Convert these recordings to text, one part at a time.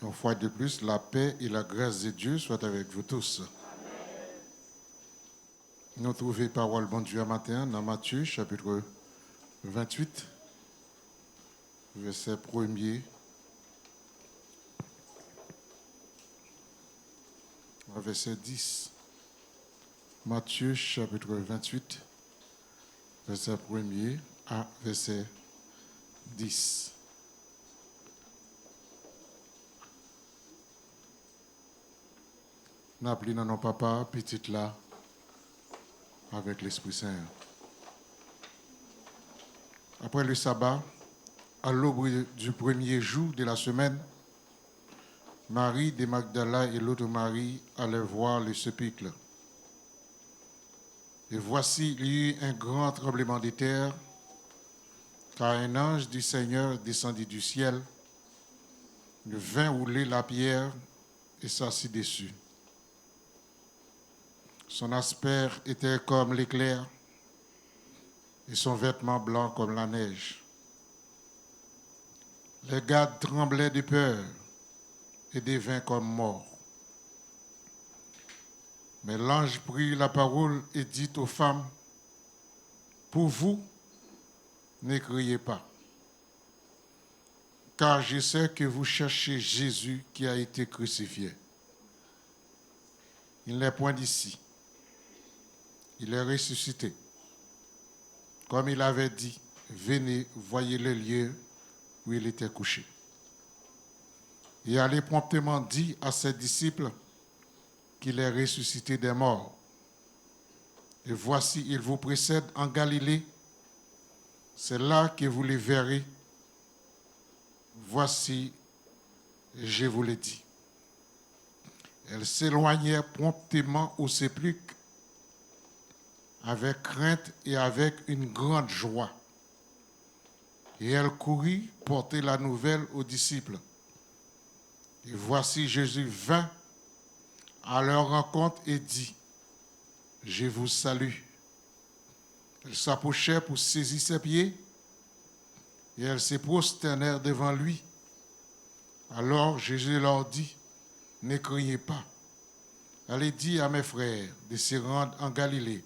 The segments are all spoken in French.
Une fois de plus, la paix et la grâce de Dieu soient avec vous tous. Nous trouvons parole bon Dieu à matin dans Matthieu chapitre 28, verset 1er à verset 10. Matthieu chapitre 28, verset 1er à verset 10. Nous appelons dans nos papas, petite là, avec l'Esprit Saint. Après le sabbat, à l'aube du premier jour de la semaine, Marie de Magdala et l'autre Marie allaient voir le sépulcre. Et voici, il y eut un grand tremblement de terre, car un ange du Seigneur descendit du ciel, vint rouler la pierre et s'assit dessus. Son aspect était comme l'éclair et son vêtement blanc comme la neige. Les gardes tremblaient de peur et devinrent comme morts. Mais l'ange prit la parole et dit aux femmes, « Pour vous, ne criez pas, car je sais que vous cherchez Jésus qui a été crucifié. Il n'est point d'ici. Il est ressuscité. Comme il avait dit, venez, voyez le lieu où il était couché. » Et allez promptement dit à ses disciples qu'il est ressuscité des morts. Et voici, il vous précède en Galilée. C'est là que vous le verrez. Voici, je vous l'ai dit. Elles s'éloignèrent promptement au sépulcre avec crainte et avec une grande joie. Et elle courut porter la nouvelle aux disciples. Et voici, Jésus vint à leur rencontre et dit, « Je vous salue. » Elles s'approchèrent pour saisir ses pieds et elles se prosternèrent devant lui. Alors Jésus leur dit, « Ne criez pas. Allez dire à mes frères de se rendre en Galilée.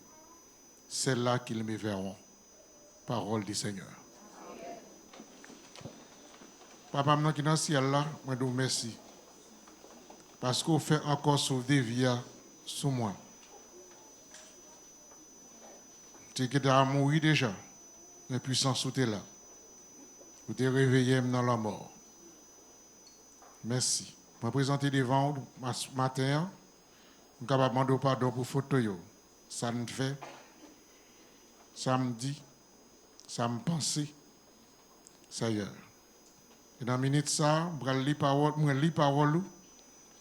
C'est là qu'ils me verront. » Parole du Seigneur. Papa, maintenant qui est dans le ciel là, je vous remercie. Parce qu'on fait encore sauver des vies sous moi. Tu es mourir déjà, mais puissance où tu es là. Vous te réveillé dans la mort. Merci. Je vais présenter devant vous matin. Je suis capable de demander pardon pour photo. Ça me fait. Ça me dit. Ça me pense. Ça y est. Et dans une minute, ça, je vais lire parole. Je vais lire parole.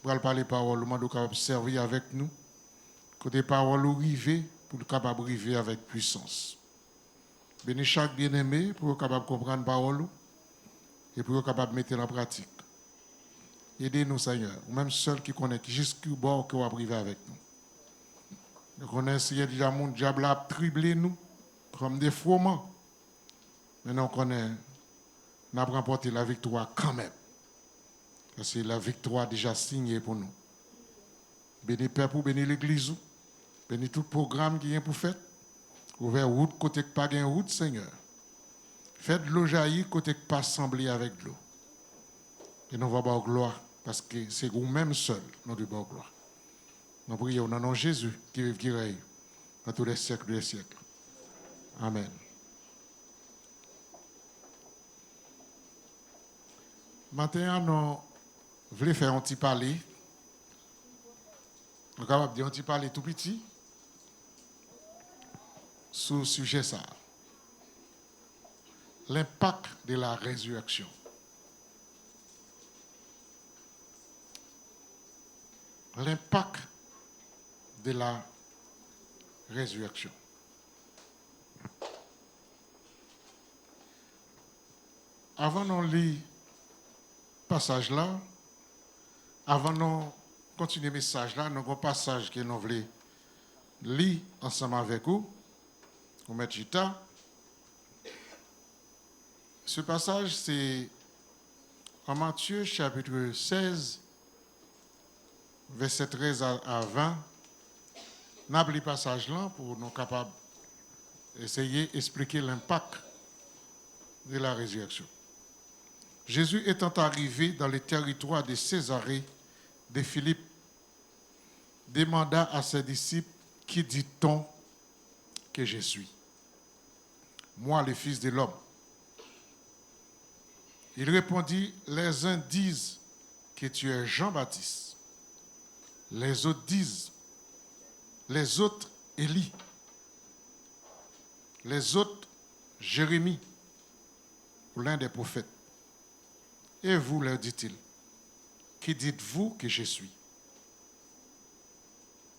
Je vais parler parole. Je vais capable servir avec nous. Côté parole arriver pour capable arriver avec puissance. Bénis chaque bien-aimé pour capable comprendre parole et pour capable mettre en pratique. Aidez-nous, Seigneur, même ceux qui connaissent jusqu'au bord que vous arriver avec nous. Nous connaissons déjà mon diable a triplé nous comme des froment. Mais nous connaissons, nous avons remporté la victoire quand même. Parce que la victoire déjà signée pour nous. Bénis Père pour bénir l'Église. Bénis tout programme qui est pour faire. Ouvert route côté que pas gain route, Seigneur. Faites de l'eau jaillir côté que pas sembler avec de l'eau. Et nous allons avoir gloire. Parce que c'est vous-même seul, nous devons avoir gloire. Nous prions au nom de Jésus qui vive, qui règne dans tous les siècles des siècles. Amen. Maintenant, nous voulons faire un petit parler. Nous sommes capables de dire un petit parler tout petit sur le sujet ça. L'impact de la résurrection. L'impact de la résurrection. Avant de lire ce passage là, avant de continuer le message là, nous avons un passage que nous voulons lire ensemble avec vous, pour mettre Gita. Ce passage, c'est En Matthieu chapitre 16, verset 13 à 20, n'a pas le passage là pour nous capables d'essayer d'expliquer l'impact de la résurrection. Jésus étant arrivé dans le territoire de Césarée de Philippe, demanda à ses disciples, qui dit-on que je suis? Moi, le Fils de l'homme. Il répondit, les uns disent que tu es Jean-Baptiste, les autres disent, les autres Élie, les autres Jérémie, ou l'un des prophètes. Et vous, leur dit-il, qui dites-vous que je suis?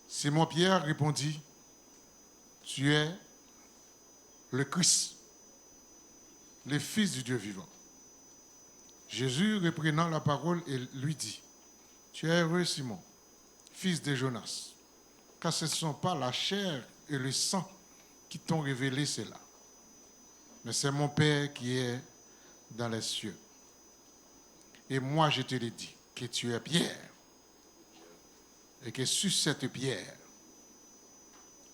Simon-Pierre répondit, tu es le Christ, le Fils du Dieu vivant. Jésus, reprenant la parole, lui dit, tu es heureux, Simon, fils de Jonas, car ce ne sont pas la chair et le sang qui t'ont révélé cela, mais c'est mon Père qui est dans les cieux. Et moi, je te l'ai dit, que tu es Pierre, et que sur cette pierre,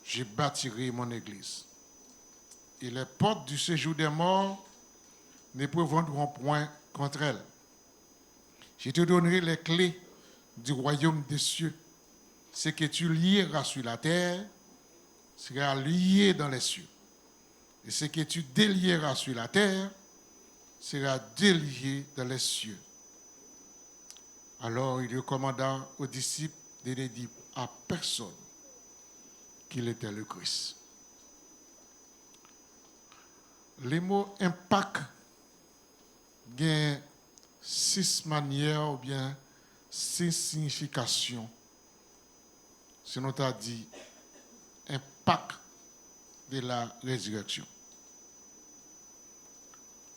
je bâtirai mon église. Et les portes du séjour des morts ne prévaudront point contre elle. Je te donnerai les clés du royaume des cieux. Ce que tu lieras sur la terre sera lié dans les cieux. Et ce que tu délieras sur la terre sera délié dans les cieux. Alors il recommanda aux disciples de ne dire à personne qu'il était le Christ. Les mots impact ont 6 manières ou bien 6 significations. Si nous avons dit impact de la résurrection.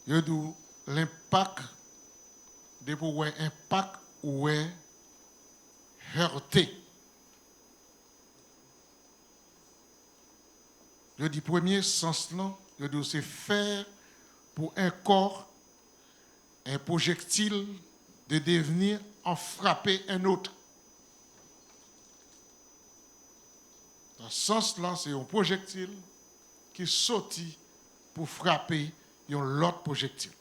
Je dis l'impact de pour impact ou est heurté. Je dis premier sens là, je dis c'est faire pour un corps un projectile de devenir en frapper un autre. Dans ce sens-là, c'est un projectile qui sortit pour frapper un autre projectile.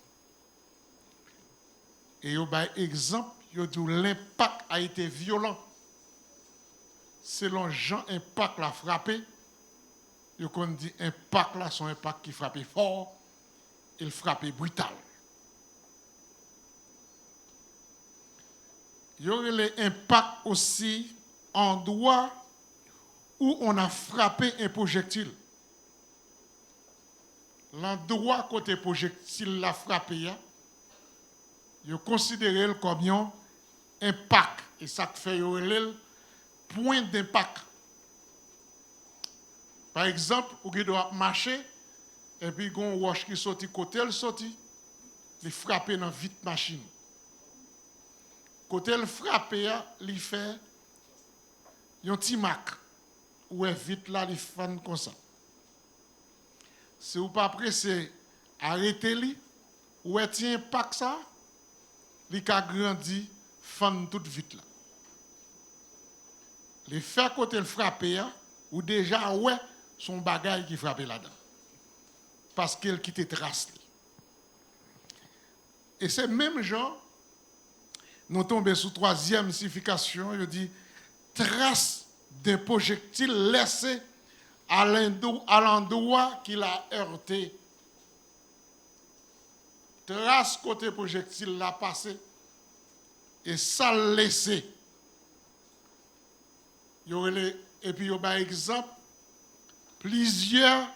Et par exemple, l'impact a été violent. Selon Jean, impact l'a frappé. On dit impact là, son impact qui frappait fort, il frappait brutal. Il y aurait l'impact aussi endroit où on a frappé un projectile. L'endroit côté projectile l'a frappé, il est considéré comme un impact. Et ça fait le point d'impact. Par exemple, vous doit marcher, et puis il y a un roche qui sorti côté, il frappe dans vite machine. Côté le frappe, il fait un petit mac. Ou est vite là, il fait comme ça. Si vous pas pressé, arrêtez-le, ou est un impact ça, il a grandi, fan tout vite là. Les faire côté le frappe, ou déjà, ouais, son bagage qui frappe là-dedans. Parce qu'il quitte trace. Et c'est même genre, nous tombons sous troisième signification, il dit trace d'un projectile laissé à l'endroit qu'il a heurté. Trace côté projectile l'a passé et ça l'a laissé. Et puis, par exemple, plusieurs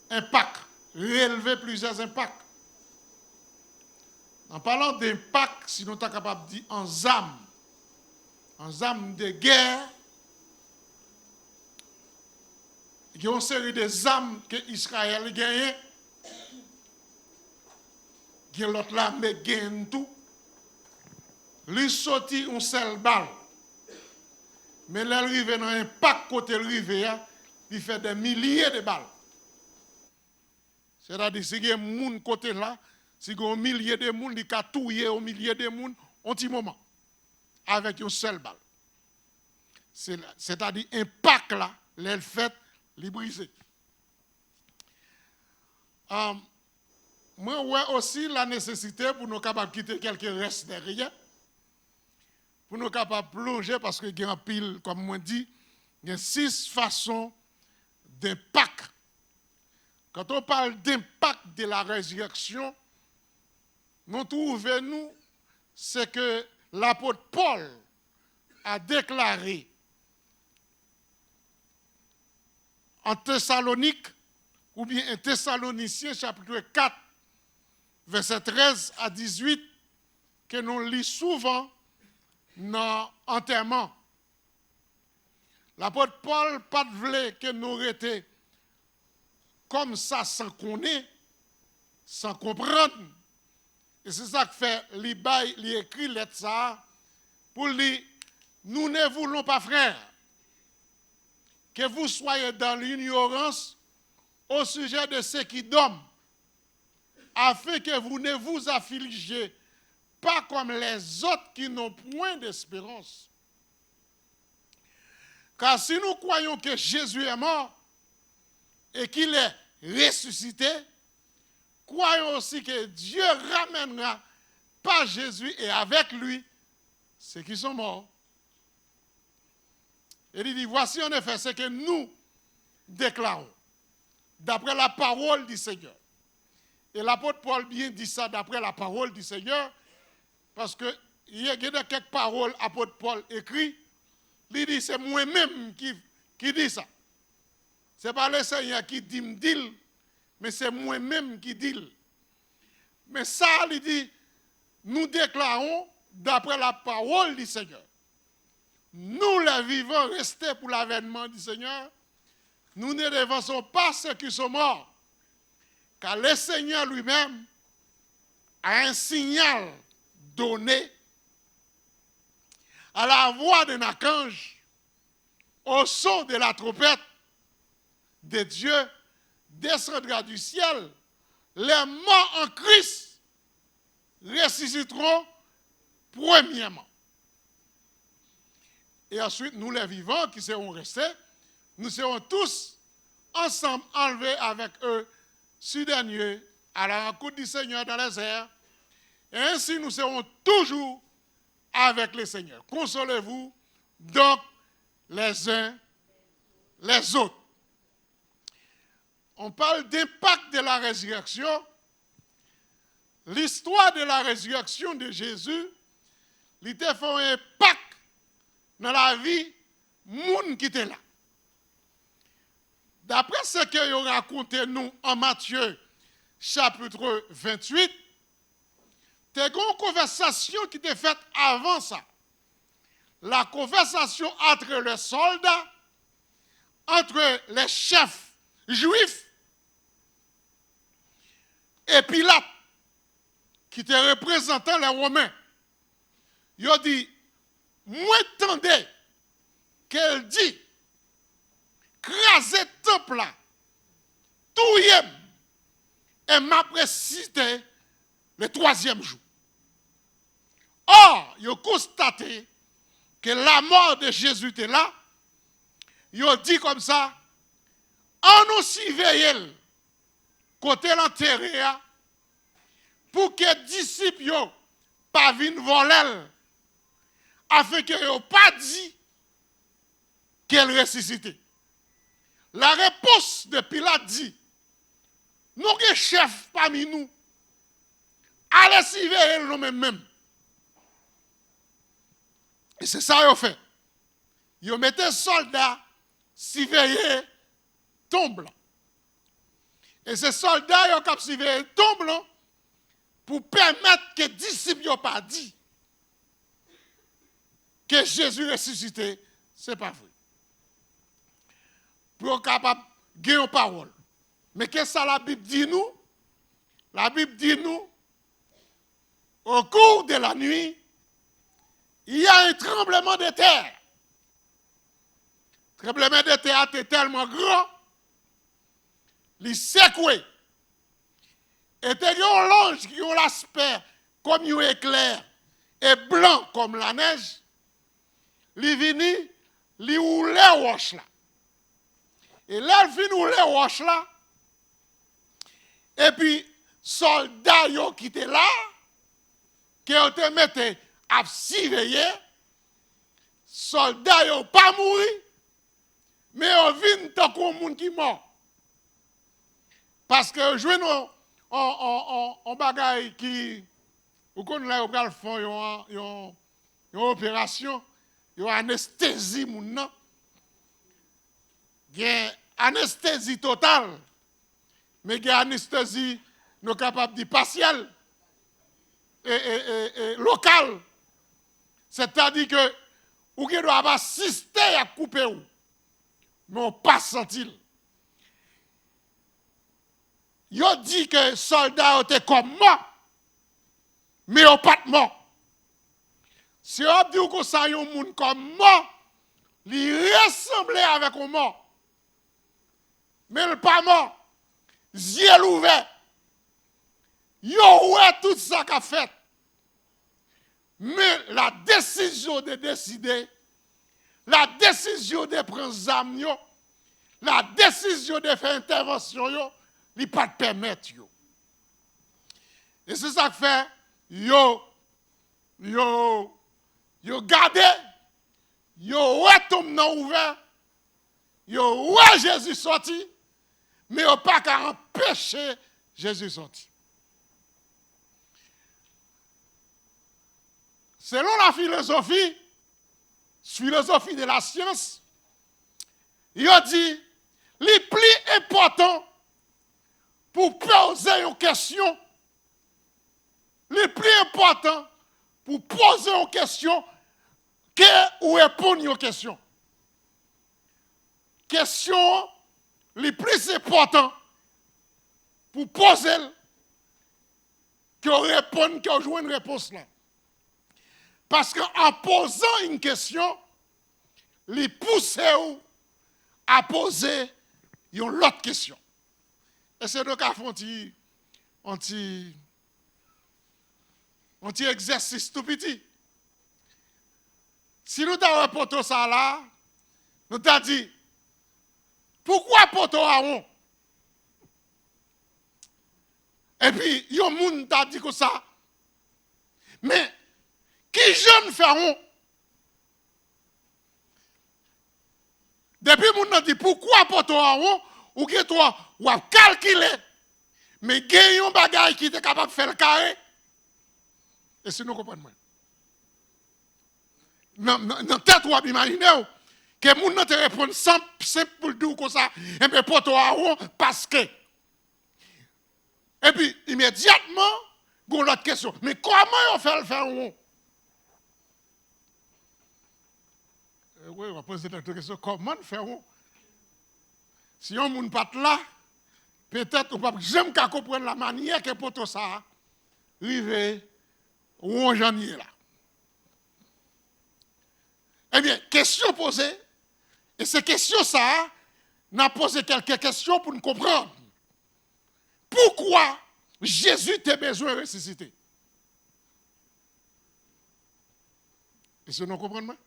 impacts, relever plusieurs impacts. En parlant d'impact, si nous sommes capables de dire en âme de guerre, il y a une série de âmes que Israël gagne, qui l'autre là, mais gagne tout. Lui sorti une seule balle. Mais là, il arrive dans un impact côté rive, il fait des milliers de balles. C'est-à-dire, si il y a un monde côté là, Si il y a un millier de monde, il a touillé au millier de monde un petit moment. Avec une seule balle. C'est-à-dire, impact là, l'aile fait, les briser. Moi, ouais aussi la nécessité pour nous capables de quitter quelques restes derrière. Pour nous capables de plonger, parce qu'il y a un pile, comme moi dit, il y a 6 façons d'impact. Quand on parle d'impact de la résurrection, nous trouvons, c'est que l'apôtre Paul a déclaré en Thessalonique, ou bien en Thessaloniciens, chapitre 4, verset 13 à 18, que nous lisons souvent dans l'enterrement. L'apôtre Paul pas voulait que nous restions comme ça sans connaître, sans comprendre. Et c'est ça que fait il écrit lettre ça pour dire nous ne voulons pas, frères, que vous soyez dans l'ignorance au sujet de ceux qui dorment, afin que vous ne vous affligiez pas comme les autres qui n'ont point d'espérance. Car si nous croyons que Jésus est mort et qu'il est ressuscité, croyons aussi que Dieu ramènera par Jésus et avec lui ceux qui sont morts. Et il dit, voici en effet ce que nous déclarons, d'après la parole du Seigneur. Et l'apôtre Paul bien dit ça d'après la parole du Seigneur, parce qu'il y a quelques paroles, l'apôtre Paul écrit, il dit, c'est moi-même qui dis ça. Ce n'est pas le Seigneur qui dit, mais c'est moi-même qui dis. Mais ça, il dit, nous déclarons d'après la parole du Seigneur. Nous, les vivants, restés pour l'avènement du Seigneur, nous ne devançons pas ceux qui sont morts, car le Seigneur lui-même a un signal donné à la voix d'un archange, au son de la trompette de Dieu, descendra du ciel. Les morts en Christ ressusciteront premièrement. Et ensuite, nous les vivants qui seront restés, nous serons tous ensemble enlevés avec eux sur des nuées à la rencontre du Seigneur dans les airs. Et ainsi, nous serons toujours avec le Seigneur. Consolez-vous donc les uns les autres. On parle d'impact de la résurrection. L'histoire de la résurrection de Jésus, il a fait un impact dans la vie des gens qui étaient là. D'après ce que vous racontez nous en Matthieu, chapitre 28, il y a une conversation qui était faite avant ça. La conversation entre les soldats, entre les chefs juifs et Pilate, qui était représentant les Romains. Il a dit, moi attendez qu'elle dit, craser le temple là, tout y est, et m'a précisé le 3e jour. Or, il a constaté que la mort de Jésus était là. Il a dit comme ça, on nous surveille côté l'enterré pour que les disciples ne pas viennent voler, afin qu'ils n'aient pas dit qu'elle ressuscitait. La réponse de Pilate dit, nous sommes chefs parmi nous, allez surveiller nous-mêmes. Et c'est ça qu'ils ont fait. Ils ont mis des soldats surveiller tombe là. Et ces soldats ils ont surveillé tombe là pour permettre que les disciples n'aient pas dit que Jésus ressuscité, ce n'est pas vrai. Pour être capable de gagner une parole. Mais qu'est-ce que la Bible dit nous? La Bible dit nous, au cours de la nuit, il y a un tremblement de terre. Le tremblement de terre est tellement grand, il secoué. était un l'ange qui a l'aspect comme un éclair et blanc comme la neige. Il vient, il roule les roches là. Et là, il vient rouler les roches là. Et puis, soldats qui étaient là, qui ont été mis à surveiller, soldats n'ont pas mouru, mais ils viennent tant qu'on monde qui mort. Parce que je veux en bagaille qui, vous connaissez là, vous font une opération, une anesthésie, il y a anesthésie totale, mais il y a anesthésie, nous capables de dire partielle et locale. C'est-à-dire que vous doit assister à couper, mais on pas senti. Ils ont dit que les soldats étaient comme moi, mais ils n'ont pas de mort. Si on dit que ça y a un monde comme moi, il ressemble avec un mort. Mais il n'est pas mort. Yeux ouverts. Ils ont tout ça qu'a fait. Mais la décision de décider, la décision de prendre zam yo, la décision de faire intervention yo, il pas de permettre yo. Et c'est ça que fait yo gardé, yo retombe dans ouvert, yo Jésus sorti, mais yo pas qu'à empêcher Jésus sorti. Selon la philosophie de la science, il a dit, le plus important pour poser une question, le plus important pour poser une question, que ou répondre à une question. Question le plus important pour poser, que répondre, que jouer une réponse là. Parce qu'en posant une question, les pousse à poser une autre question. Et c'est donc à faire un petit exercice tout petit. Si nous avons poto ça là, nous avons dit, pourquoi poto a on? Et puis, il y a un monde qui a dit que ça. Mais, qui jeunes feront? Depuis moun nan dit pourquoi poto a on ou que toi ou a calculer mais gen yon bagay qui était capable de faire le carré. Et si nous comprenons dans tête ou imaginer que moun nan te répondre simple pour dire comme ça et bien poto a on parce que et puis immédiatement gon l'autre question mais comment on fait le faire on? Oui, on va poser cette question. Comment faire-on? Si on ne pas là, peut-être on ne peut jamais comprendre la manière que pour tout ça arrive où on j'en est là. Eh bien, question posée, et ces questions ça, n'a posé quelques questions pour nous comprendre. Pourquoi Jésus a besoin de ressusciter? Et si nous comprenons?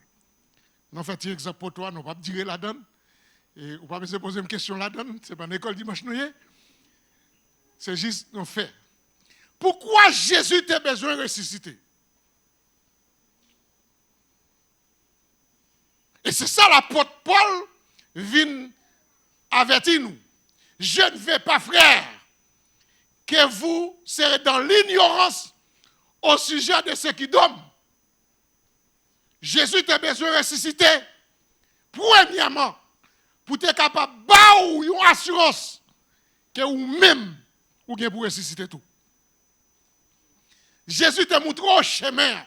Nous faisons un exemple pour toi, nous ne pouvons pas dire la donne. Et on ne peut pas se poser une question la donne. Ce n'est pas une école dimanche nouillet. C'est juste un fait. Pourquoi Jésus a besoin de ressusciter? Et c'est ça l'apôtre Paul vient avertir nous. Je ne veux pas, frère, que vous serez dans l'ignorance au sujet de ce qui dorment. Jésus a besoin de ressusciter. Premièrement, pour être capable de avoir une assurance que vous-même, vous avez pour ressusciter tout. Jésus te montre au chemin.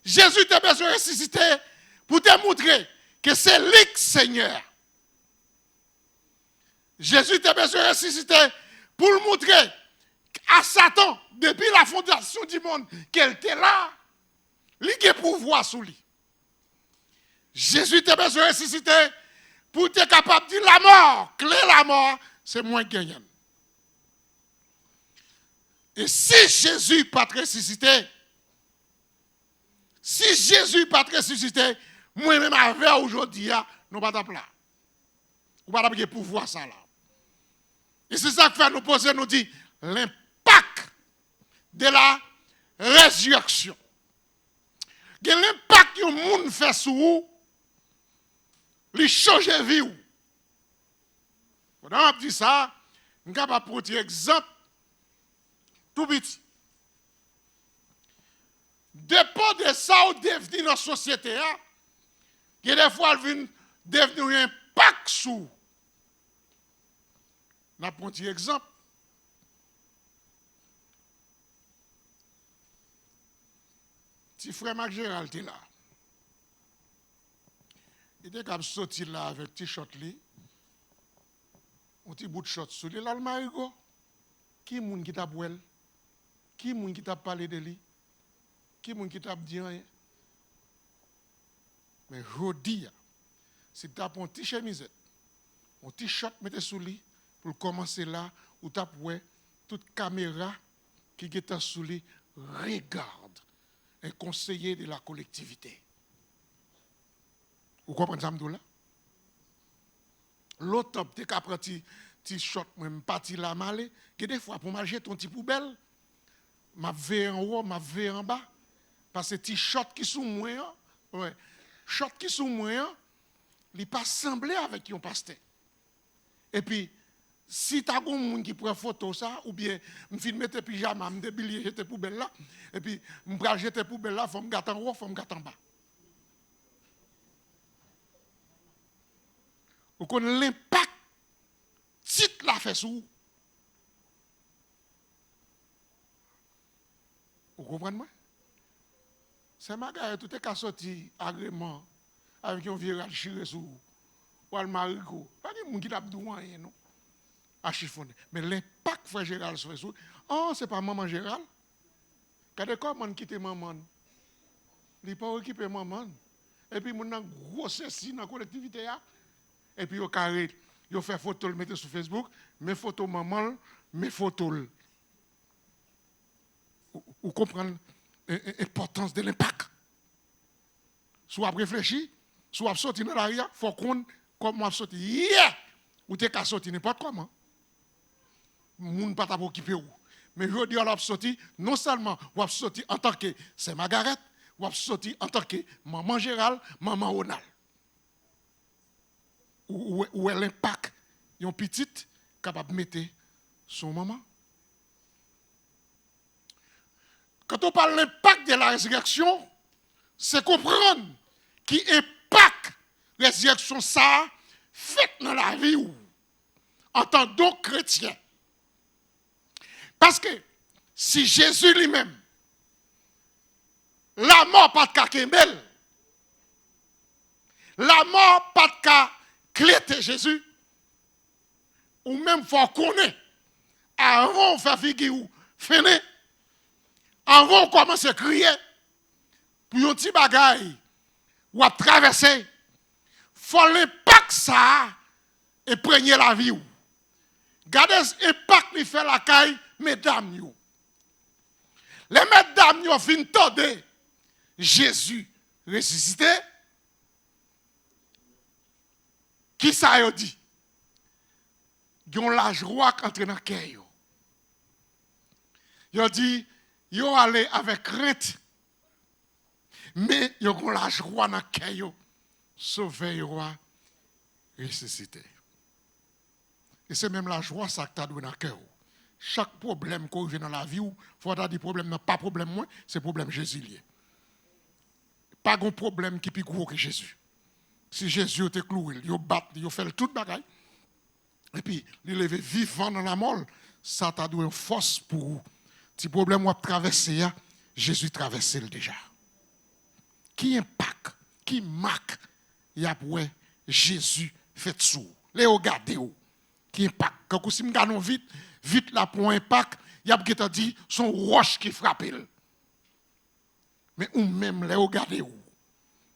Jésus a besoin de ressusciter pour te montrer que c'est lui le Seigneur. Jésus a besoin de ressusciter pour le montrer à Satan, depuis la fondation du monde, qu'elle était là. Il a pouvoir sur lui. Jésus t'a besoin de ressusciter pour être capable de dire la mort. Clé la mort, c'est moins gagnant. Et si Jésus pas ressuscité, si Jésus pas ressuscité, moi-même avec aujourd'hui, nous pas de là. Nous pas de pouvoir ça là. Et c'est ça que fait nous poser, nous dit, l'impact de la résurrection. L'impact que le monde fait sur vous, il change la vie. Pendant que je dis ça, je suis capable de prendre un exemple tout petit. Dépend de ça ou devenu dans la société, il y a des fois, il vient devenir un impact sur. Je vais prendre un exemple. Si frère Marc Gérald était là, il était capable de sortir là avec un petit shot, un petit bout de shot sur lui, là, le marigot. Qui est le qui t'a boué? Qui est le qui t'a parlé de lui? Qui est le qui t'a dit rien? Mais je dis, si tu as un petit chemisette, un petit shot, mettez sous lui, pour commencer là, où tu as toute caméra qui est sous lui, regarde un conseiller de la collectivité. Vous comprenez ça, là? L'autre, tu as pris un petit shot, même parti là, malé, que des fois, pour manger ton petit poubelle, ma veille en haut, ma veille en bas, parce que petit shot qui sont moins, ouais, shot qui sont moins, il pas semblé avec un pasteur. Et puis, si tu as un monde qui prend photo ça, ou bien, je filme tes pyjamas, je débile jeter poubelle là, et puis, je vais jeter poubelle là, il faut me gâter en haut, il faut me gâter en bas. Vous connaissez l'impact titre la fait sur vous. Vous comprenez moi? C'est ma gare, tout est qu'à sortir agrément avec un virage chiré sur vous. Ou al marigot. Pas de monde qui t'a dit rien, non? À chiffonner. Mais l'impact frère Gérald sur vous. Oh, c'est pas maman Gérald. Quand comment quitter maman? Il n'est pas occupé maman. Et puis, mon a gros ceci dans la collectivité. Et puis, au carré, il fait photo, le mettre sur Facebook, mes photos maman, mes photos. Vous comprenez l'importance de l'impact. Soit réfléchir, soit sortir dans l'arrière, il faut qu'on comment sortir. Yeah! Ou t'es qu'à sortir n'importe comment. Moun pas t'occuper ou. Mais je dis à sortir, non seulement ou sortir en tant que c'est Margaret, ou sortir en tant que maman Gérald, maman Ronald. Où est l'impact yon petite capable de mettre son maman. Quand on parle de l'impact de la résurrection, c'est comprendre qui impacte la résurrection ça fait dans la vie ou en tant que chrétien. Parce que si Jésus lui-même, la mort pas de kakemel, la mort pas de cas cléter Jésus, ou même faut connaître, avant de faire figure ou finir, avant de commencer à crier, pour un petit bagaille, ou à traverser, faut l'impact ça, et prendre la vie. Gardez l'impact qui fait la caille, mesdames. Les mesdames ont fini de Jésus ressuscité. Qui ça a dit? Ils ont la joie entre dans le cœur. Ils ont dit, ils ont allé avec crainte. Mais ils ont la joie dans le cœur. Sauver le roi ressuscité. Et c'est même la joie ça que tu as donné dans le cœur. Chaque problème qu'on vient dans la vie, il faut dire problème, non pas problème moins, c'est problème Jésus. Pas de problème qui est plus gros que Jésus. Si Jésus était cloué, il bat, il fait tout le bagaille. Et puis, il levé vivant dans la mort, ça t'a donné une force pour vous. Si le problème a traversé, Jésus traversé déjà. Qui impact, qui marque, il y a pour Jésus fait sous. Les regardez qui impact. Quand vous regardez vite là pour impact, il y a qui t'a dit son roche qui frappe. Mais ou même les regardez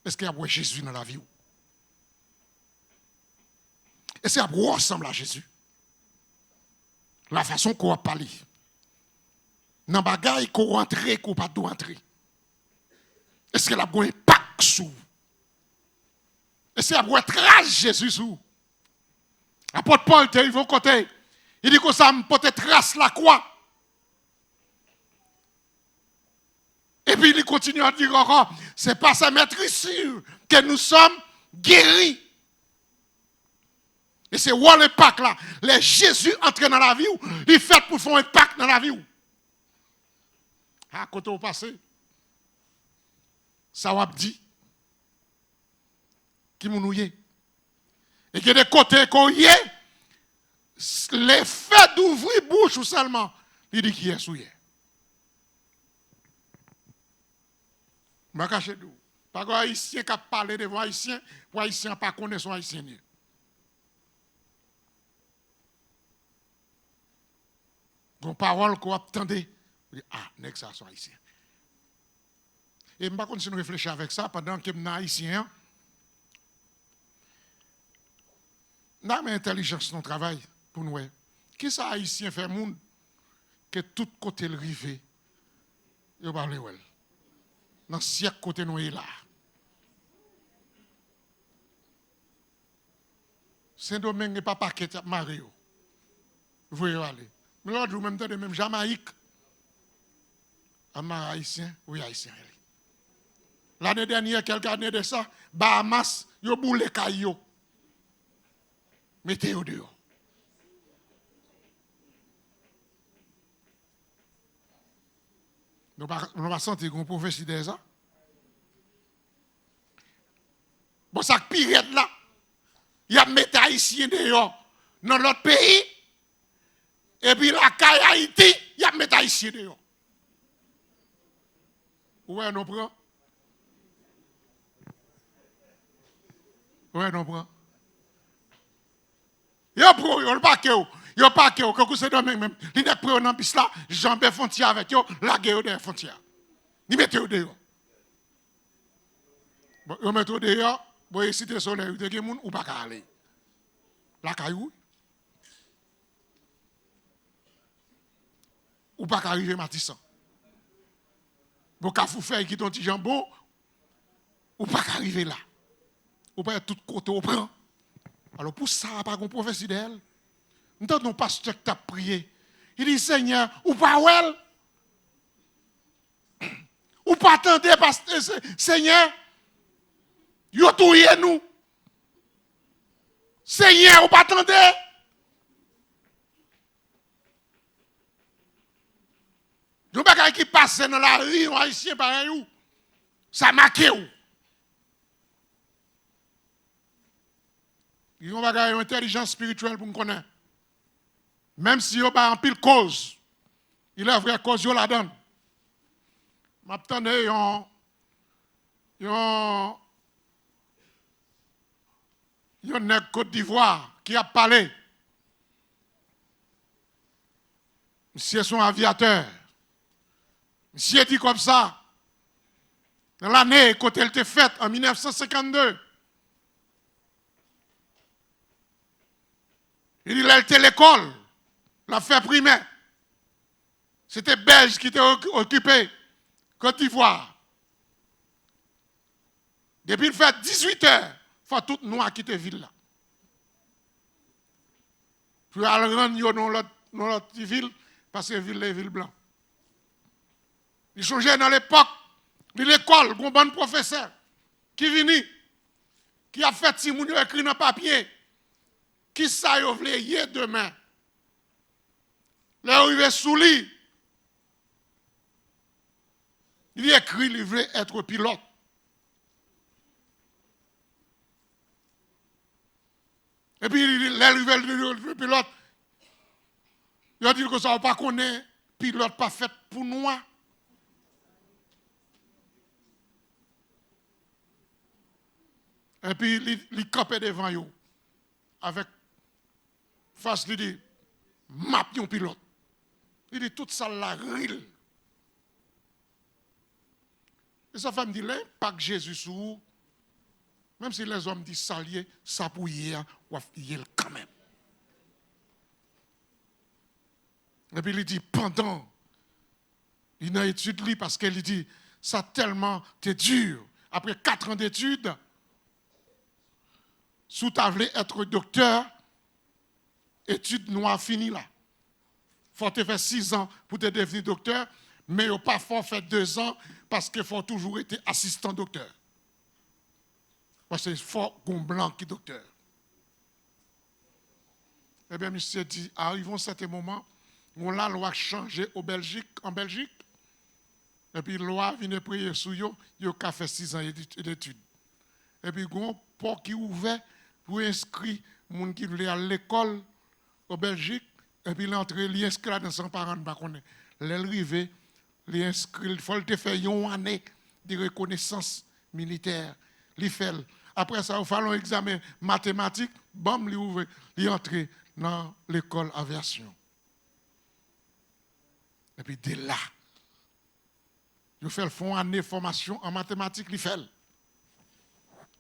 est-ce qu'il y a Jésus dans la vie? Et c'est à ressemble à Jésus. La façon qu'on va parler. Dans bagaille qu'on rentre, qu'on pas rentrer. Est-ce qu'elle a un impact sur vous? Est-ce qu'elle a un trace Jésus sur vous? Apôtre Paul, il va côté. Il dit que ça me peut trace la croix. Et puis il continue à dire encore, c'est pas sa maîtrise que nous sommes guéris. Et c'est où l'impact là? Les Jésus entrent dans la vie, il fait pour faire un impact dans la vie. À côté au passé, ça va dit, qui nous nouille. Et qu'il y a des côtés qu'on y est, l'effet d'ouvrir bouche ou seulement, il dit qui est souillé. Je vais cacher d'où. Pas qu'un haïtien qui a parlé devant haïtien, pour haïtien pas connaître son haïtien. Une parole qu'on attendait, ah, n'est-ce ça soit haïtien. Et je vais continuer à réfléchir avec ça pendant que je suis haïtien. Nous avons intelligence dans le travail pour nous. Qui ça haïtien fait monde que tout côté le rivé, il va parler well. Dans siècle côté nous est là. Saint-Domingue n'est pas paquet Mario. Vous voyez aller. Mais l'autre jour, même temps, même Jamaïque. Un haïtien, oui, haïtien. L'année dernière, quelques années de ça, Bahamas, yo boule caillou. Mettez-vous dehors. Nous va sentir qu'on prophétie de ça. Bon, ça pire là. Il y a des haïtiens dehors dans l'autre pays. Et puis la caille Haïti, il y a des haïtiens dehors. Ouais, non, prend. Ouais, non, prend. Yo pro, yo pas que yo pas que quand c'est domaine même. Il n'est prêt dans piste là, jambes frontière avec yo, la guerre des frontières. Ni mettez au dehors. Bon, yo mettez au dehors, bon cité soleil, de gen moun ou pas aller. La caillou. Ou pas arriver Matissan. Bon kafou fait qui ton petit jambon ou pas arriver là. Ou pas tout côté au prend. Alors pour ça, pas qu'on prophétie d'elle. Nous avons un pasteur qui a prié. Il dit, Seigneur, ou pas well? Ou pas attendre, Seigneur, yo touye nous. Seigneur, ou pas attendre? Nous pas qui passe dans la rue, on haïtien pareil ou. Ça marque ou. Ils ont une intelligence spirituelle pour nous connaître. Même si ils ont en pile cause, il est vrai cause, ils la donne. M'attendez, ils ont un Côte d'Ivoire qui a parlé. Monsieur son aviateur. Monsieur dit comme ça. Dans l'année, quand elle était faite, en 1952. Il dit, elle était l'école, la fait primaire. C'était Belge qui était occupé, Côte d'Ivoire. Depuis il fait 18 heures, il faut tout nous quitter la ville là. Puis aller rendre dans l'autre ville, parce que la ville est ville blanche. Il changeait dans l'époque, de l'école, un bon professeur, qui vient, qui a fait si moun yo écrit dans papier. Qui ça yo vle yé demain? Là où il est sous lit. Il écrit, il veut être pilote. Et puis, là, il veut être pilote. Il a dit que ça ne pas connaître pilote pas fait pour nous. Et puis, il campait devant eux. Avec face, il dit, map yon pilote. Il dit, tout ça la rille. Et sa femme dit, l'impact Jésus sur vous, même si les hommes disent salier, ça pour hier, ou hier quand même. Et puis il dit, pendant Il n'a étudié parce qu'elle dit, ça tellement t'es dur. Après 4 ans d'études, si tu voulais être docteur, études noires finies là. Il faut te faire 6 ans pour te devenir docteur, mais il ne pas faut faire 2 ans parce qu'il faut toujours être assistant docteur. Parce que c'est fort blanc qui est docteur. Eh bien, monsieur dit, arrivons à certain moment où la loi a changé en Belgique. Et puis, la loi vient prier sur eux, ils ont fait 6 ans d'études. Et puis, il y a un port qui est ouvert pour inscrire les gens qui veulent aller à l'école en Belgique. Et puis, l'entrée, il inscrit là dans son parent. L'arrivée, il inscrit, il faut le faire une année de reconnaissance militaire. Il fait. Après ça, il faut un examen mathématique. Bam, il ouvre, il entre dans l'école aviation. Et puis, dès là, il fait une année de formation en mathématiques. Il fait.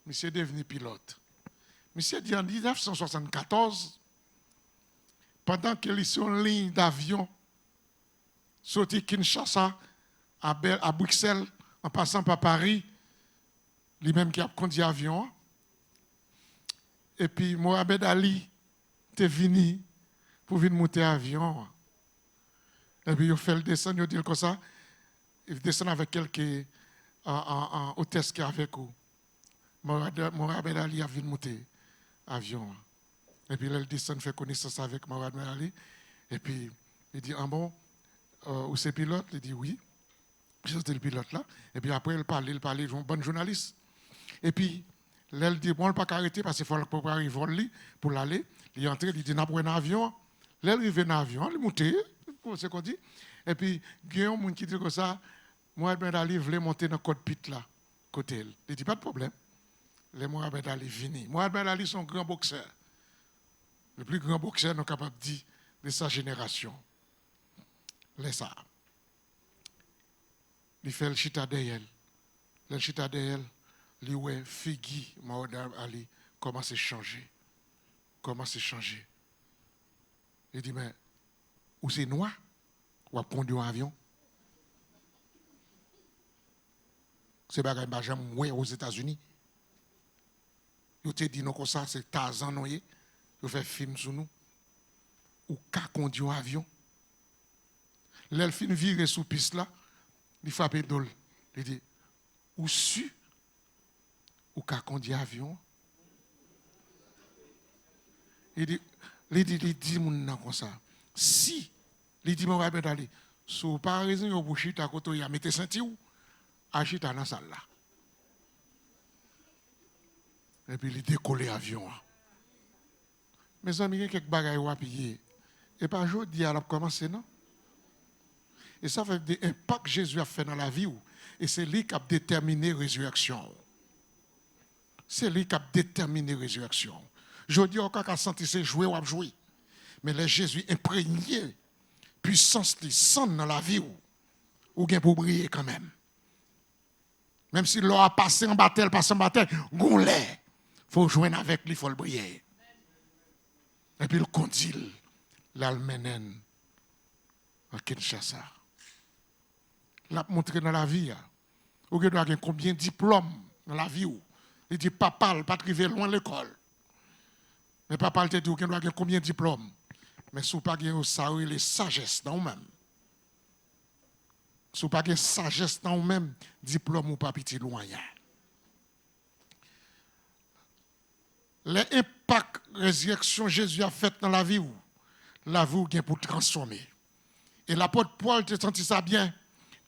Monsieur est devenu pilote. Monsieur dit en 1974, pendant qu'il est sur une ligne d'avion, sorti Kinshasa à Bruxelles, en passant par Paris, lui-même qui a conduit l'avion. Et puis Mohamed Ali était venu pour venir monter l'avion. Et puis il fait le descendre, il dit comme ça, il descend avec quelques hôtesses qui sont avec eux. Mohamed Ali a venu monter l'avion. Et puis là, il descend, fait connaissance avec Mohamed Ali. Et puis il dit, ah bon, où c'est pilote? Il dit oui. C'était le pilote là. Et puis après, il parlait, un bon journaliste. Et puis, là, il dit, bon, il ne peut pas arrêter parce qu'il faut préparer vol pour l'aller. Il est entré, il dit, n'a pas un avion. Là, il arrive dans l'avion, il est monté, c'est ce qu'on dit. Et puis, il y a un monde qui dit comme ça, Mohamed Ali voulait monter dans le cockpit là, côté. Il dit, pas de problème. Les Mohamed Ali vini. Mohamed Ali, son grand boxeur. Le plus grand boxeur, nous sommes capables de dire, de sa génération. Laisse ça. Il fait le chita derrière. Le chita derrière, il voit Figui, Mohamed Ali, comment c'est changé. Comment c'est changé. Il dit, mais, où c'est noir? Ou a conduit un avion? C'est bagay Benjamin aux États-Unis. Ils te dit non comme ça, c'est Tarzan noyé. Ils fait film sur nous. Ou qu'a conduit un avion. L'elfine vire sous piste là, il frappe d'ol. Il dit, ou su, ou qu'a conduit un avion. Il dit mon comme ça. Si, il dit mon Mohamed Ali, sous par raison vous bouchit à côté, il a mis ceinture, agite dans la salle là. Et puis il décolle l'avion. Mes amis, il y a quelques bagages à payer. Et pas aujourd'hui, il a commencé, non? Et ça fait des impacts que Jésus a fait dans la vie. Et c'est lui qui a déterminé la résurrection. C'est lui qui a déterminé la résurrection. Je dis encore qu'à sentir c'est jouer ou à jouer. Mais le Jésus imprégné, puissance qui sent dans la vie ou bien pour briller quand même. Même si l'on a passé en bataille, il faut jouer avec lui, il faut le briller. Et puis le condile, l'Almenen, à Kinshasa. L'a montré dans la vie. Ou que doit avoir combien de diplômes dans la vie. Il dit papa, il pas arrivé loin de l'école. Mais papa te dit qu'il doit avoir combien de diplômes. Mais si vous pas avez ça, les sagesse dans vous-même. Si vous pas avez sagesse dans vous-même, diplôme ou pas petit loin. L'impact résurrection Jésus a fait dans la vie, la vie est pour transformer. Et l'apôtre Paul te senti ça bien.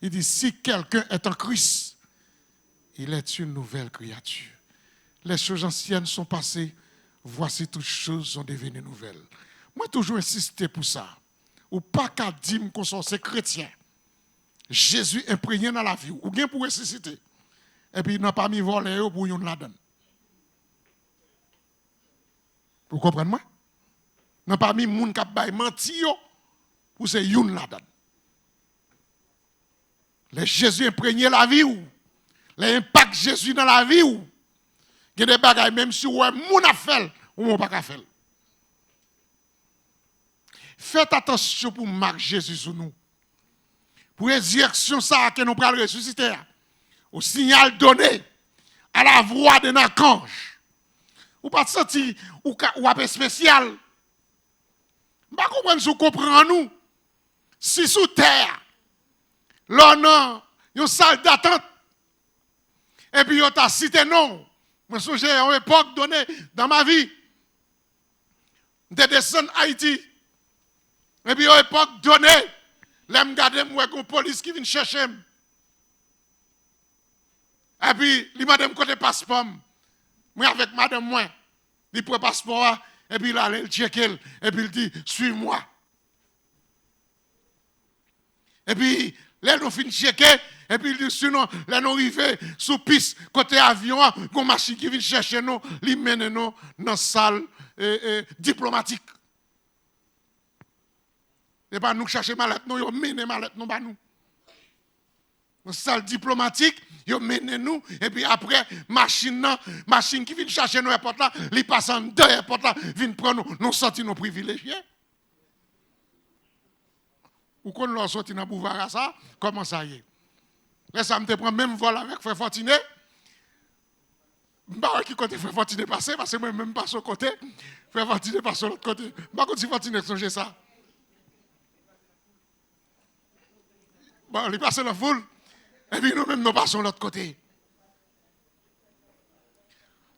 Il dit, si quelqu'un est en Christ, il est une nouvelle créature. Les choses anciennes sont passées, voici toutes choses sont devenues nouvelles. Moi, toujours insisté pour ça. Ou pas qu'à dire qu'on soit chrétien. Jésus imprégné dans la vie, ou bien pour ressusciter. Et puis, il n'a pas mis voler pour yon la donne. Vous comprenez moi? Il n'a pas mis moun qui a menti pour se yon la donne. Les Jésus imprégné la vie ou l'impact Jésus dans la vie ou il y a des bagages même si ouais moun a fait ou moun pas faire. Faites attention pour marquer Jésus sur nous. pour résurrection ça que nous prenons ressusciter, au signal donné à la voix d'un archange. Ou pas de sentir ou un spécial. Je ne comprends pas si vous comprenez nous. Si sous terre, l'on a une salle d'attente, et puis on t'a cité non. Je me souviens à une époque donnée dans ma vie, de descendre Haïti. Et puis à une époque donnée, là, je regarde moi une police qui vient chercher. Et puis, il m'a dit côté passeport. Moi avec madame moi, il prend passeport et puis là il check et puis il dit suis-moi. Et puis là nous fin checker et puis il dit sinon là nous arriver sous piste côté avion, une machine qui vient chercher nous, il mène nous dans salle diplomatique. Et pas nous chercher mallette nous, yo mène mallette nous ba nous. Dans salle diplomatique, yo mène nous et puis après machine qui vient chercher nous airport là, li passe en deux airport là, vient prendre nous sortir nos privilégiés. Ou qu'on l'a sorti dans Bouvara ça, comment ça y est? Là ça me te prend même vol avec frère Fortiné. Bah qui côté frère Fortiné passer parce que moi même pas sur côté, frère Fortiné passe sur l'autre côté. Bah quand si Fortiné songe ça. Bon, il passe la foule. Et puis nous-mêmes, nous passons de l'autre côté.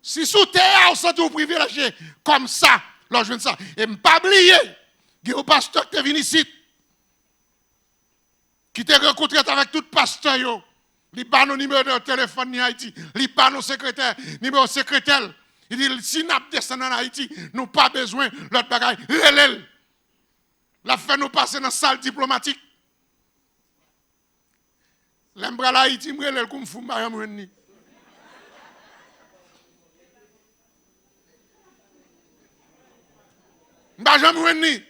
Si sous terre, on s'est privilégié comme ça, là, je viens de ça. Et ne pas oublier, il y a un pasteur qui est venu ici, qui t'a rencontré avec tout pasteur, il n'a pas nos numéros de téléphone ni Haïti, il n'a pas nos secrétaires, numéro secrétaire. Il dit, si nous descendons en Haïti, nous n'avons pas besoin de l'autre bagaille. Relève. La fait nous passer dans la salle diplomatique. L'embra la Haïti, je suis comme fou, je suis ni.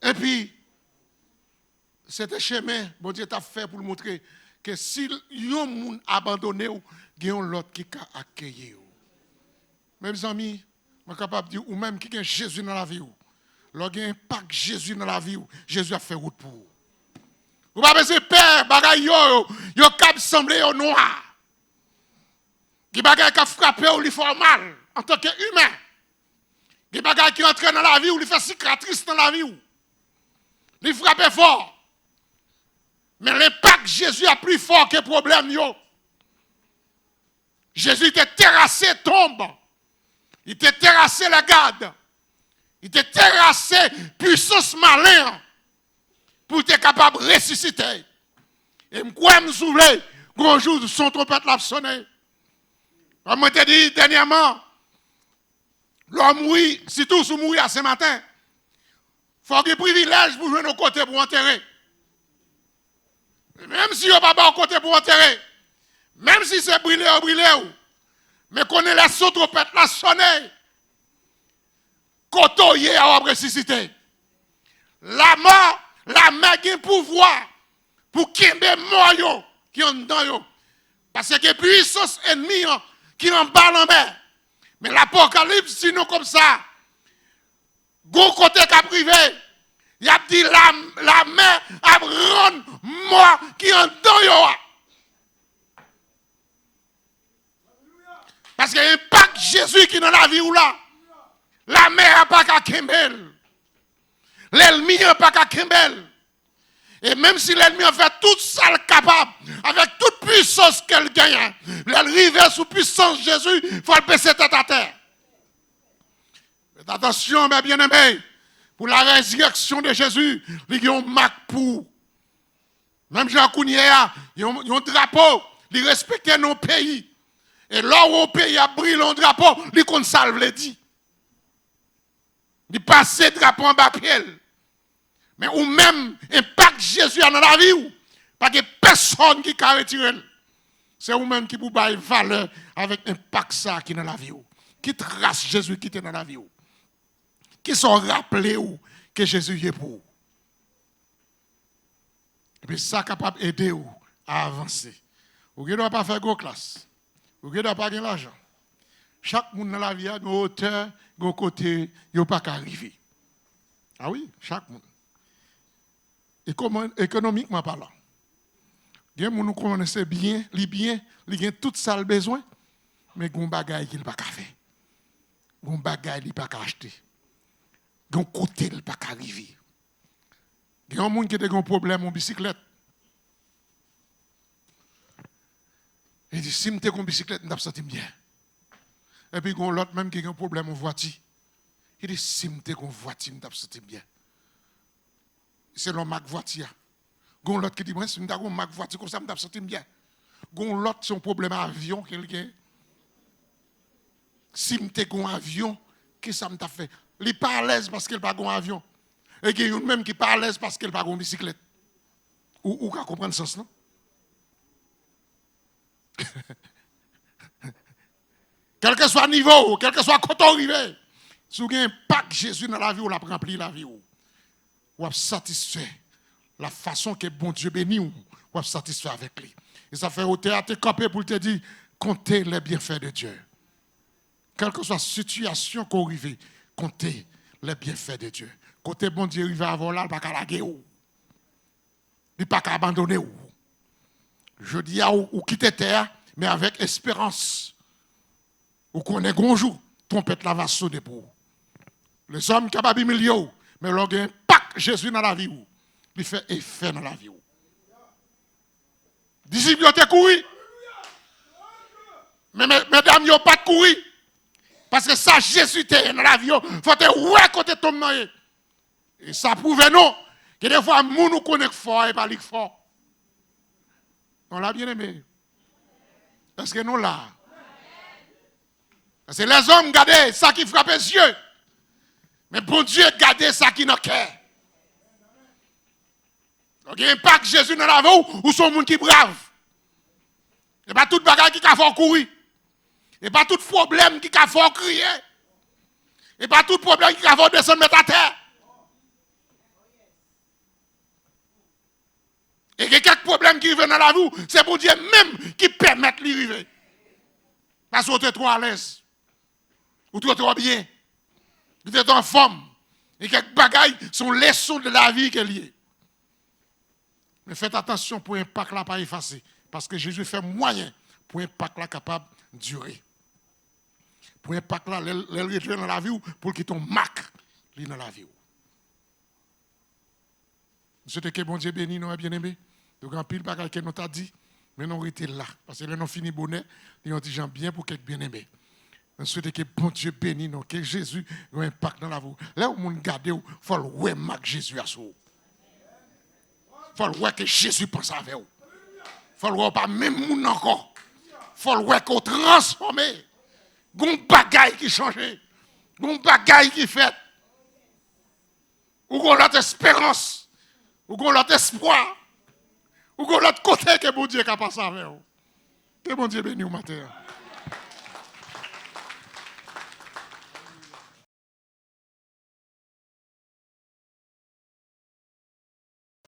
Et puis, c'est un chemin, bon Dieu t'a fait pour montrer que si yon moun abandonné ou, il y a l'autre qui a accueilli. Mes amis, je suis capable de dire, ou même qui a Jésus dans la vie, lorsqu'il y a un pack Jésus dans la vie, Jésus a fait route pour vous. Vous n'avez pas besoin de peur, bagay yo cap semblé au noir. Qui bagay qui frappé ou lui fait mal en tant qu'humain. Qui bagay qui entre dans la vie ou lui fait cicatrice dans la vie ou. Lui frappe fort. Mais l'impact Jésus a plus fort que le problème yo. Jésus était terrassé tombe. Il était terrassé la garde. Il était terrassé puissance malin. Pour être capable de ressusciter. Et je crois me souvenir, un jour, son trompette l'a sonné. Comme je te dit dernièrement, l'homme mourit, si tout se mourit à ce matin, il faut qu'il y ait privilège pour jouer nos côtés pour enterrer. Même si on n'a pas de côté pour enterrer, même si c'est brûlé ou brûlé, mais qu'on ait la son trompette l'a sonné, quand y est à ressusciter. La mort, la main qui a pouvoir pour qu'il y ait mort qui ont dans. Parce que puissance ennemie qui en bas en mer. Mais l'Apocalypse, sinon comme ça, go côté qui a privé, il a dit la main a rendre mort qui en dans. Parce qu'il y a un pacte Jésus qui est dans la vie ou là. La main n'a pas qu'à Kembel. L'ennemi n'a pas qu'à Kembel. Et même si l'ennemi a fait toute ça capable, avec toute puissance qu'elle gagne, elle rive sous puissance de Jésus, il faut le baisser tête à terre. Faites attention, mes bien-aimés, pour la résurrection de Jésus, il y a un marque pour. Même Jean Kounia, il y a un drapeau, il respecte nos pays. Et là où un pays a brillé le drapeau, il compte salve le dit. Il passe le drapeau en bas pied. Mais ou même impact Jésus dans la vie ou pas que personne qui a retiré. C'est vous même qui vous baille valeur avec impact ça qui est dans la vie ou. Qui trace Jésus qui est dans la vie ou. Qui sont rappelés ou que Jésus est pour vous. Et puis ça capable d'aider ou à avancer. Vous ne doit pas faire gros classe. Vous ne doit pas gagner l'argent. Chaque monde dans la vie a une hauteur, un côté, il n'y a pas qu'à arriver. Ah oui, chaque monde. économiquement parlant. Il y a des gens qui connaissent bien, ils ont tout ça le besoin, mais il y a des bagages qu'il pas faire. Il y a des bagages qu'il pas acheter. Il y a des côtés qu'il pas arriver. Il y a des gens qui ont un problème en bicyclette. Il dit, si je suis en bicyclette, je me sens bien. Et puis, il y a l'autre même qui a un problème en voiture. Il dit, si je suis en voiture, je me sens bien. C'est le Mac voiture. Il y a l'autre qui dit, si je suis en Mac voiture, comme ça, je me sens bien. Il y a l'autre, c'est un problème avion, quelqu'un. Si je suis en avion, qu'est-ce que ça m'a fait? Il n'est pas à l'aise parce qu'il n'a pas un avion. Et il y a une même qui n'est pas à l'aise parce qu'il n'a pas une bicyclette. Ou qu'à comprendre ce sens, non? Quel que soit le niveau, quel que soit le côté arrivé, si vous avez un pack Jésus dans la vie, vous l'avez rempli la vie. Vous avez satisfait la façon que bon Dieu bénit, vous avez satisfait avec lui. Et ça fait au théâtre camper pour te dire, comptez les bienfaits de Dieu. Quelle que soit la situation qu'on arrive, comptez les bienfaits de Dieu. Côté bon Dieu arrive avant là, il ne pas laguer ou. Il ne pas abandonner ou. Je dis à ou quitter terre, mais avec espérance. Ou qu'on est grand jour, trompette la va sonner pour vous. Les hommes qui ont pas milieu, mais leur un pack Jésus dans la vie, il fait effet dans la vie. Disciples ont couru. Mais mesdames, ils n'ont pas couru. Parce que ça, Jésus était dans la vie, il faut te ouais côté tombe dans. Et ça prouve non, que des fois, nous connaissons fort et pas les fort. On l'a bien aimé. Est-ce que nous là? C'est les hommes gardent ça qui frappe les yeux. Mais bon Dieu garde ça qui n'a cœur. Donc il y a un impact Jésus dans la vie ou son monde qui est brave. Et pas tout bagage qui a fait courir. Et pas tout problème qui a fait crier. Et pas tout problème qui a fait descendre mettre à terre. Et il y a quelques problèmes qui arrivent dans la vie, c'est pour Dieu même qui permet de arriver. Parce que vous êtes trop à l'aise. Ou trop bien. Vous êtes en forme. Et quelques bagailles sont leçons de la vie qu'elle y est. Mais faites attention pour l'impact là pas effacer. Parce que Jésus fait moyen pour l'impact là capable de durer. Pour l'impact là, elle retourne dans la vie pour qu'il tombe marque dans la vie. Monsieur que bon Dieu béni, nous bien aimé. Donc en pile bagaille que nous t'a dit, mais nous été là. Parce que là, nous fini bonnet, nous ont dit gens bien pour quelques bien aimé. Je souhaite que bon Dieu bénisse nous, que Jésus ait un impact dans la vie. Là où on garde, il faut le voir Jésus à soi. Il faut le voir que Jésus pense avec vous. Il faut le voir pas même monde encore. Il faut le voir qu'on transformé. Il y a un bagaille qui change. Il y a un bagaille qui fait. Ou qu'on a l'espérance. Ou qu'on a l'espoir. Ou qu'on a l'autre côté que bon Dieu est capable de faire. Que bon Dieu bénisse au matin.